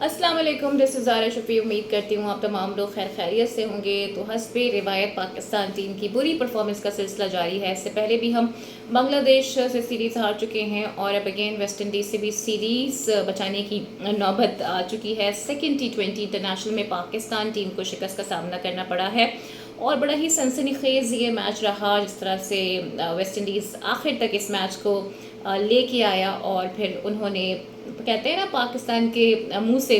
अस्सलाम वालेकुम, this is Zaara Shafi. उम्मीद करती हूँ आप तमाम लोग खैर खैरियत से होंगे। तो हस्बे रिवायत पाकिस्तान टीम की बुरी परफॉर्मेंस का सिलसिला जारी है। इससे पहले भी हम बांग्लादेश से सीरीज़ हार चुके हैं और अब अगेन वेस्ट इंडीज़ से भी सीरीज़ बचाने की नौबत आ चुकी है। सेकेंड T20 इंटरनेशनल में पाकिस्तान टीम को शिकस्त का सामना करना पड़ा है और बड़ा ही सनसनीखेज़ ये मैच रहा। जिस तरह से वेस्ट इंडीज़ आखिर तक इस मैच को लेके आया और फिर उन्होंने, कहते हैं ना, पाकिस्तान के मुंह से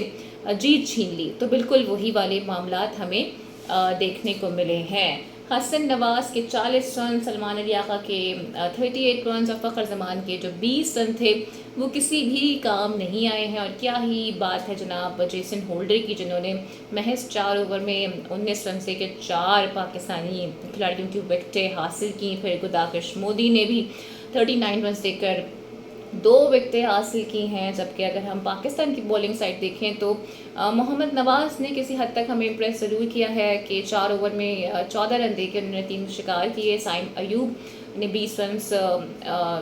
जीत छीन ली, तो बिल्कुल वही वाले मामलात हमें देखने को मिले हैं। हसन नवाज के 40 रन, सलमान अली आका के 38 रन और फ़खर जमान के जो 20 रन थे वो किसी भी काम नहीं आए हैं। और क्या ही बात है जनाब जेसन होल्डर की, जिन्होंने महज 4 ओवर में 19 रन से के 4 पाकिस्तानी खिलाड़ियों की विकेटें हासिल की। फिर गुदाकिश मोदी ने भी 39 रन देकर 2 विकेटें हासिल की हैं। जबकि अगर हम पाकिस्तान की बॉलिंग साइड देखें तो मोहम्मद नवाज ने किसी हद तक हमें इम्प्रेस ज़रूर किया है कि 4 ओवर में 14 रन देकर उन्होंने 3 शिकार किए। साइम अयूब ने 20 रन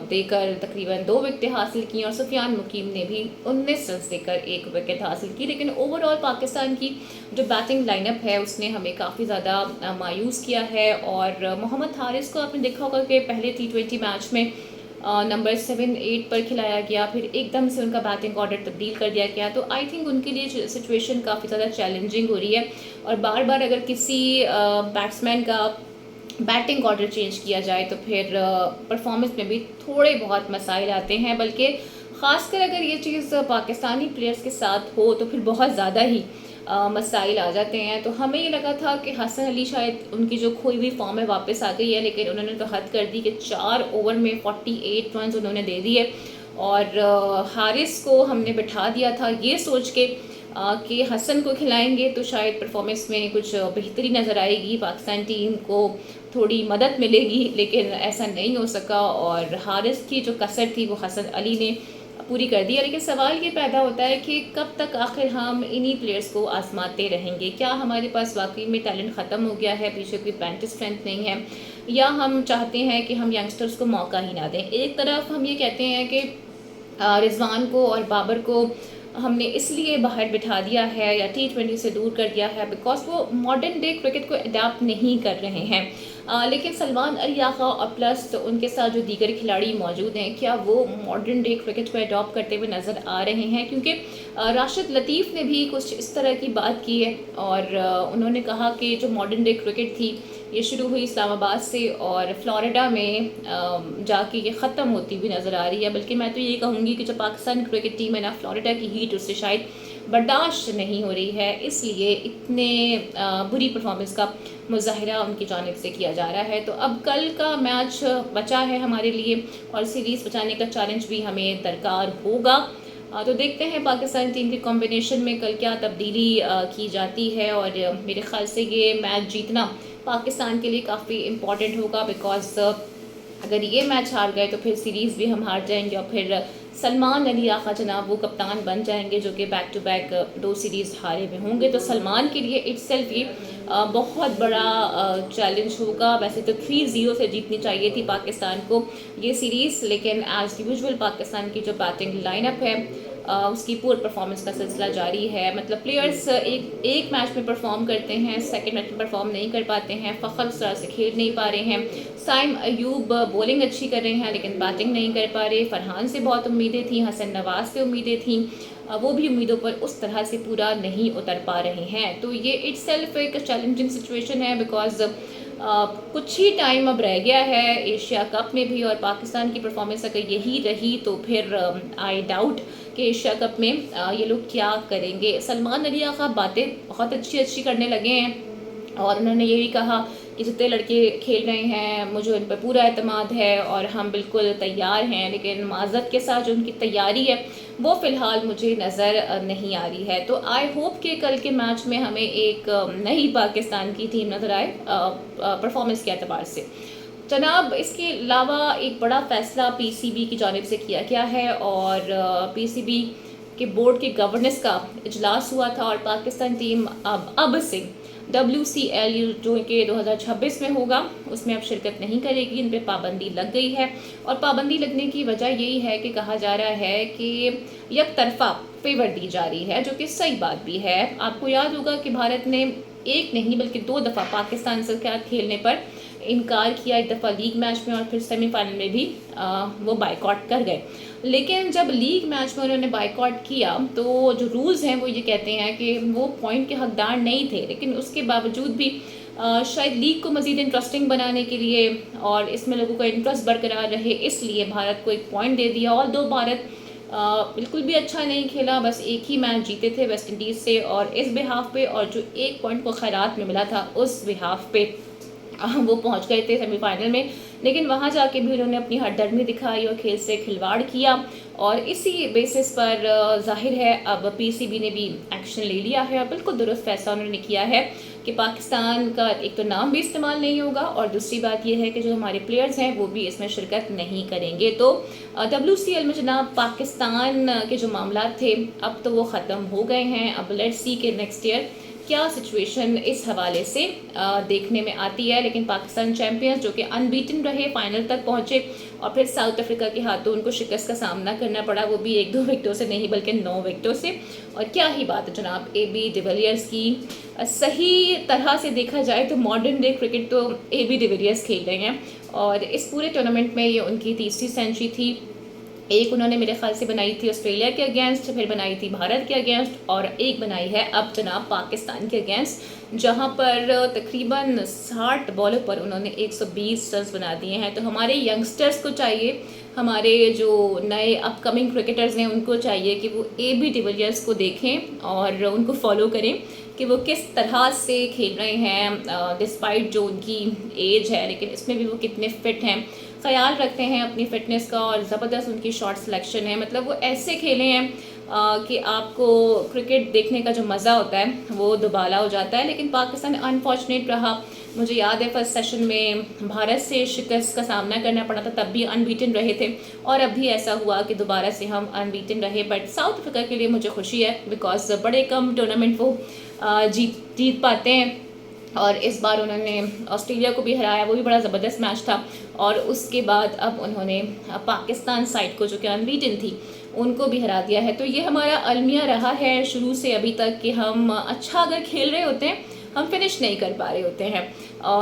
देकर तकरीबन 2 विकेटें हासिल की और सुफियान मुकीम ने भी 19 रन देकर 1 विकेट हासिल की। लेकिन ओवरऑल पाकिस्तान की जो बैटिंग लाइनअप है उसने हमें काफ़ी ज़्यादा मायूस किया है। और मोहम्मद हारिस को आपने देखा होगा कि पहले T20 मैच में नंबर 7-8 पर खिलाया गया, फिर एकदम से उनका बैटिंग ऑर्डर तब्दील कर दिया गया। तो आई थिंक उनके लिए सिचुएशन काफ़ी ज़्यादा चैलेंजिंग हो रही है। और बार बार अगर किसी बैट्समैन का बैटिंग ऑर्डर चेंज किया जाए तो फिर परफॉर्मेंस में भी थोड़े बहुत मसाइल आते हैं। बल्कि ख़ासकर अगर ये चीज़ पाकिस्तानी प्लेयर्स के साथ हो तो फिर बहुत ज़्यादा ही मसाइल आ जाते हैं। तो हमें ये लगा था कि हसन अली शायद उनकी जो खोई हुई फॉर्म है वापस आ गई है, लेकिन उन्होंने तो हद कर दी कि 4 ओवर में 48 रन उन्होंने दे दिए। और हारिस को हमने बिठा दिया था ये सोच के कि हसन को खिलाएंगे तो शायद परफॉर्मेंस में कुछ बेहतरी नज़र आएगी, पाकिस्तान टीम को थोड़ी मदद मिलेगी। लेकिन ऐसा नहीं हो सका और हारिस की जो कसर थी वो हसन अली ने पूरी कर दी है। लेकिन सवाल ये पैदा होता है कि कब तक आखिर हम इन्हीं प्लेयर्स को आजमाते रहेंगे? क्या हमारे पास वाकई में टैलेंट ख़त्म हो गया है, पीछे कोई बेंच स्ट्रेंथ नहीं है, या हम चाहते हैं कि हम यंगस्टर्स को मौका ही ना दें? एक तरफ हम ये कहते हैं कि रिजवान को और बाबर को हमने इसलिए बाहर बिठा दिया है या T20 से दूर कर दिया है बिकॉज वो मॉडर्न डे क्रिकेट को अडाप्ट नहीं कर रहे हैं। लेकिन सलमान अली आका और प्लस तो उनके साथ जो दीगर खिलाड़ी मौजूद हैं, क्या वो मॉडर्न डे क्रिकेट को अडॉप्ट करते हुए नज़र आ रहे हैं? क्योंकि राशिद लतीफ़ ने भी कुछ इस तरह की बात की है और उन्होंने कहा कि जो मॉडर्न डे क्रिकेट थी ये शुरू हुई इस्लामाबाद से और फ्लोरिडा में जाके ये ख़त्म होती हुई नज़र आ रही है। बल्कि मैं तो ये कहूँगी कि जो पाकिस्तान क्रिकेट टीम है ना, फ्लोरिडा की हीट उससे शायद बर्दाश्त नहीं हो रही है, इसलिए इतने बुरी परफॉर्मेंस का मुजाहरा उनकी जानिब से किया जा रहा है। तो अब कल का मैच बचा है हमारे लिए और सीरीज़ बचाने का चैलेंज भी हमें दरकार होगा। तो देखते हैं पाकिस्तान टीम के कॉम्बिनेशन में कल क्या तब्दीली की जाती है। और मेरे ख्याल से ये मैच जीतना पाकिस्तान के लिए काफ़ी इम्पॉर्टेंट होगा बिकॉज अगर ये मैच हार गए तो फिर सीरीज़ भी हम हार जाएंगे और फिर सलमान अली आका जनाब वो कप्तान बन जाएंगे जो कि बैक टू बैक 2 सीरीज़ हारे हुए होंगे। तो सलमान के लिए इट्सेल्फ ये बहुत बड़ा चैलेंज होगा। वैसे तो 3-0 से जीतनी चाहिए थी पाकिस्तान को ये सीरीज़, लेकिन एज यूजुअल पाकिस्तान की जो बैटिंग लाइनअप है उसकी पूर परफॉर्मेंस का सिलसिला जारी है। मतलब प्लेयर्स एक मैच में परफॉर्म करते हैं, सेकंड मैच में परफॉर्म नहीं कर पाते हैं। फ़खर उस तरह से खेल नहीं पा रहे हैं। साइम अयूब बॉलिंग अच्छी कर रहे हैं लेकिन बैटिंग नहीं कर पा रहे। फरहान से बहुत उम्मीदें थी, हसन नवाज से उम्मीदें थी, वो भी उम्मीदों पर उस तरह से पूरा नहीं उतर पा रहे हैं। तो ये इट्सेल्फ एक चैलेंजिंग सिचुएशन है बिकॉज कुछ ही टाइम अब रह गया है एशिया कप में भी और पाकिस्तान की परफॉर्मेंस अगर यही रही तो फिर आई डाउट कि एशिया कप में ये लोग क्या करेंगे। सलमान अली आका बातें बहुत अच्छी अच्छी करने लगे हैं और उन्होंने ये भी कहा कि जितने लड़के खेल रहे हैं मुझे उन पर पूरा एतमाद है और हम बिल्कुल तैयार हैं। लेकिन माज़रत के साथ जो उनकी तैयारी है वो फ़िलहाल मुझे नज़र नहीं आ रही है। तो आई होप कि कल के मैच में हमें एक नई पाकिस्तान की टीम नज़र आए परफॉर्मेंस के एतबार से। जनाब इसके अलावा एक बड़ा फ़ैसला PCB की जानिब से किया गया है और PCB के बोर्ड के गवर्नेंस का इजलास हुआ था और पाकिस्तान टीम अब से WCL जो कि 2026 में होगा उसमें अब शिरकत नहीं करेगी। इन पे पाबंदी लग गई है और पाबंदी लगने की वजह यही है कि कहा जा रहा है कि एक तरफा फेवर दी जा रही है, जो कि सही बात भी है। आपको याद होगा कि भारत ने एक नहीं बल्कि 2 दफ़ा पाकिस्तान से खेलने पर इनकार किया, एक दफ़ा लीग मैच में और फिर सेमीफाइनल में भी वो बाइकआउट कर गए। लेकिन जब लीग मैच में उन्होंने बाइकआउट किया तो जो रूल्स हैं वो ये कहते हैं कि वो पॉइंट के हकदार नहीं थे, लेकिन उसके बावजूद भी शायद लीग को मज़ीद इंटरेस्टिंग बनाने के लिए और इसमें लोगों का इंटरेस्ट बरकरार रहे इसलिए भारत को एक पॉइंट दे दिया। और दो भारत बिल्कुल भी अच्छा नहीं खेला, बस एक ही मैच जीते थे वेस्ट इंडीज़ से और इस बिहाफ पे, और जो एक पॉइंट को खैरात में मिला था उस बिहाफ पे वो पहुंच गए थे सेमीफाइनल में। लेकिन वहां जाके भी उन्होंने अपनी हठधर्मी दिखाई और खेल से खिलवाड़ किया और इसी बेसिस पर जाहिर है अब PCB ने भी एक्शन ले लिया है और बिल्कुल दुरुस्त फैसला उन्होंने किया है कि पाकिस्तान का एक तो नाम भी इस्तेमाल नहीं होगा और दूसरी बात यह है कि जो हमारे प्लेयर्स हैं वो भी इसमें शिरकत नहीं करेंगे। तो WCL में जनाब पाकिस्तान के जो मामला थे अब तो वो ख़त्म हो गए हैं। अब लेट्स सी के नेक्स्ट ईयर क्या सिचुएशन इस हवाले से देखने में आती है। लेकिन पाकिस्तान चैंपियंस जो कि अनबीटन रहे, फाइनल तक पहुंचे और फिर साउथ अफ्रीका के हाथों उनको शिकस्त का सामना करना पड़ा, वो भी 1-2 विकेटों से नहीं बल्कि 9 विकेटों से। और क्या ही बात है जनाब AB डिविलियर्स की। सही तरह से देखा जाए तो मॉडर्न डे क्रिकेट तो AB डिविलियर्स खेल रहे हैं और इस पूरे टूर्नामेंट में ये उनकी तीसरी सेंचुरी थी। एक उन्होंने मेरे ख्याल से बनाई थी ऑस्ट्रेलिया के अगेंस्ट, फिर बनाई थी भारत के अगेंस्ट और एक बनाई है अब जनाब पाकिस्तान के अगेंस्ट, जहां पर तकरीबन 60 बॉलों पर उन्होंने 120 रन बना दिए हैं। तो हमारे यंगस्टर्स को चाहिए, हमारे जो नए अपकमिंग क्रिकेटर्स हैं उनको चाहिए कि वो AB डिविलियर्स को देखें और उनको फॉलो करें कि वो किस तरह से खेल रहे हैं डिस्पाइट जो उनकी एज है, लेकिन इसमें भी वो कितने फिट हैं, ख्याल रखते हैं अपनी फ़िटनेस का और ज़बरदस्त उनकी शॉट सिलेक्शन है। मतलब वो ऐसे खेले हैं कि आपको क्रिकेट देखने का जो मज़ा होता है वो दुबाला हो जाता है। लेकिन पाकिस्तान अनफॉर्चुनेट रहा। मुझे याद है फर्स्ट सेशन में भारत से शिकस्त का सामना करना पड़ा था, तब भी अनबीटन रहे थे और अब भी ऐसा हुआ कि दोबारा से हम अनबीटन रहे। बट साउथ अफ्रीका के लिए मुझे खुशी है बिकॉज बड़े कम टूर्नामेंट वो जीत पाते हैं और इस बार उन्होंने ऑस्ट्रेलिया को भी हराया, वो भी बड़ा ज़बरदस्त मैच था। और उसके बाद अब उन्होंने पाकिस्तान साइड को जो कि अनबीटन थी उनको भी हरा दिया है। तो ये हमारा अलमिया रहा है शुरू से अभी तक कि हम अच्छा अगर खेल रहे होते हैं हम फिनिश नहीं कर पा रहे होते हैं।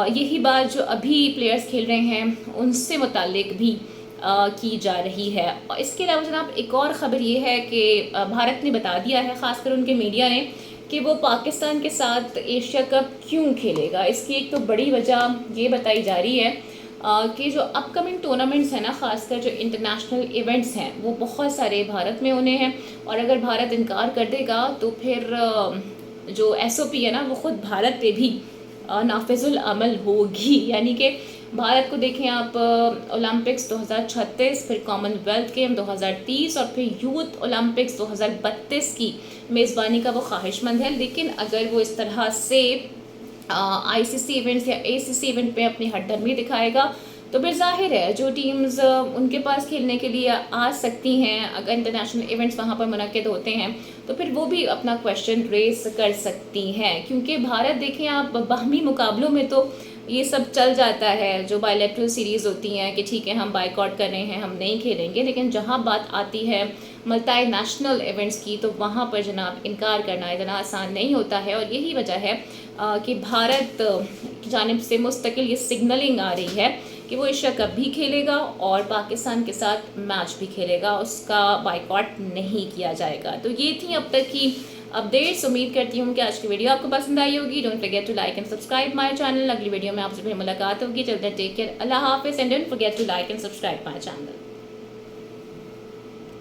यही बात जो अभी प्लेयर्स खेल रहे हैं उनसे मुतालिक भी की जा रही है। और इसके अलावा जनाब एक और ख़बर ये है कि भारत ने बता दिया है, ख़ासकर उनके मीडिया ने, कि वो पाकिस्तान के साथ एशिया कप क्यों खेलेगा। इसकी एक तो बड़ी वजह ये बताई जा रही है कि जो अपकमिंग टूर्नामेंट्स हैं ना, ख़ासकर जो इंटरनेशनल इवेंट्स हैं वो बहुत सारे भारत में होने हैं और अगर भारत इनकार कर देगा तो फिर जो SOP है ना वो ख़ुद भारत पे भी नाफिजुल अमल होगी। यानी कि भारत को देखें आप, ओलंपिक्स 2036, फिर कॉमनवेल्थ गेम 2030 और फिर यूथ ओलंपिक्स 2032 की मेज़बानी का वो ख्वाहिशमंद है। लेकिन अगर वो इस तरह से ICC इवेंट्स या ACC इवेंट पे अपनी हठधर्मी दिखाएगा तो फिर जाहिर है जो टीम्स उनके पास खेलने के लिए आ सकती हैं, अगर इंटरनेशनल इवेंट्स वहाँ पर मुनक्किद होते हैं तो फिर वो भी अपना क्वेश्चन रेस कर सकती हैं। क्योंकि भारत देखें आप, बाहमी मुकाबलों में तो ये सब चल जाता है, जो बायलैटरल सीरीज़ होती हैं कि ठीक है हम बाइकआउट कर रहे हैं, हम नहीं खेलेंगे। लेकिन जहाँ बात आती है मल्टी नेशनल इवेंट्स की तो वहाँ पर जनाब इनकार करना इतना आसान नहीं होता है। और यही वजह है कि भारत की जानिब से मुस्तकिल ये सिग्नलिंग आ रही है कि वो एशिया कप भी खेलेगा और पाकिस्तान के साथ मैच भी खेलेगा, उसका बाइकआउट नहीं किया जाएगा। तो ये थी अब तक की अपडेट्स। उम्मीद करती हूँ कि आज की वीडियो आपको पसंद आई होगी। Don't forget to like and subscribe my channel. अगली वीडियो में आपसे फिर मुलाकात होगी। चलते टेक केयर, अल्लाह हाफिज़ and don't forget to like and subscribe my channel.